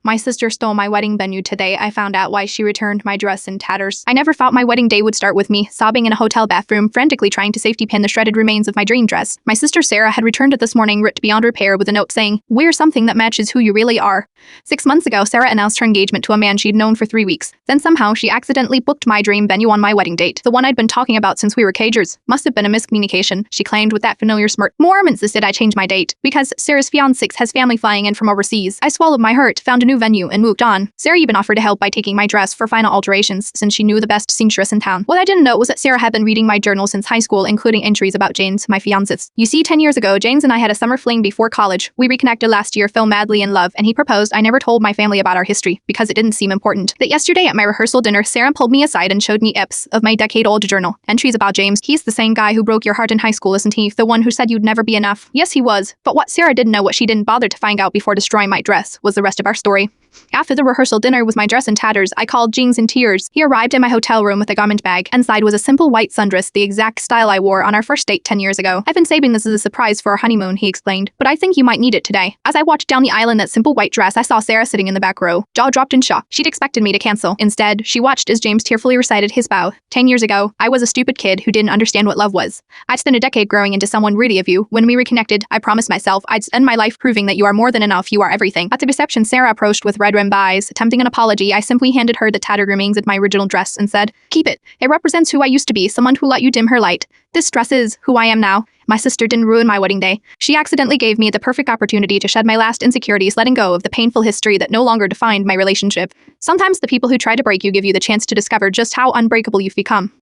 My sister stole my wedding venue today. I found out why she returned my dress in tatters. I never thought my wedding day would start with me sobbing in a hotel bathroom, frantically trying to safety pin the shredded remains of my dream dress. My sister Sarah had returned it this morning, ripped beyond repair, with a note saying, "Wear something that matches who you really are." 6 months ago, Sarah announced her engagement to a man she'd known for 3 weeks. Then somehow she accidentally booked my dream venue on my wedding date, the one I'd been talking about since we were cagers. Must have been a miscommunication, she claimed with that familiar smirk. More insisted I change my date, because Sarah's fiancé has family flying in from overseas. I swallowed my hurt, found a new venue, and moved on. Sarah even offered to help by taking my dress for final alterations, since she knew the best seamstress in town. What I didn't know was that Sarah had been reading my journal since high school, including entries about James, my fiancé. You see, 10 years ago, James and I had a summer fling before college. We reconnected last year, fell madly in love, and he proposed. I never told my family about our history, because it didn't seem important. That yesterday at my rehearsal dinner, Sarah pulled me aside and showed me eps of my decade-old journal. Entries about James. He's the same guy who broke your heart in high school, isn't he? The one who said you'd never be enough. Yes, he was. But what Sarah didn't know, what she didn't bother to find out before destroying my dress, was the rest of our story. After the rehearsal dinner with my dress in tatters, I called James in tears. He arrived in my hotel room with a garment bag. Inside was a simple white sundress, the exact style I wore on our first date 10 years ago. "I've been saving this as a surprise for our honeymoon," he explained, "but I think you might need it today." As I watched down the aisle in that simple white dress, I saw Sarah sitting in the back row, jaw dropped in shock. She'd expected me to cancel. Instead, she watched as James tearfully recited his vow. 10 years ago, I was a stupid kid who didn't understand what love was. I'd spent a decade growing into someone worthy of you. When we reconnected, I promised myself I'd spend my life proving that you are more than enough, you are everything. At the reception, Sarah approached with red-rimmed eyes. Attempting an apology, I simply handed her the tattered remains of my original dress and said, "Keep it. It represents who I used to be, someone who let you dim her light. This dress is who I am now." My sister didn't ruin my wedding day. She accidentally gave me the perfect opportunity to shed my last insecurities, letting go of the painful history that no longer defined my relationship. Sometimes the people who try to break you give you the chance to discover just how unbreakable you've become.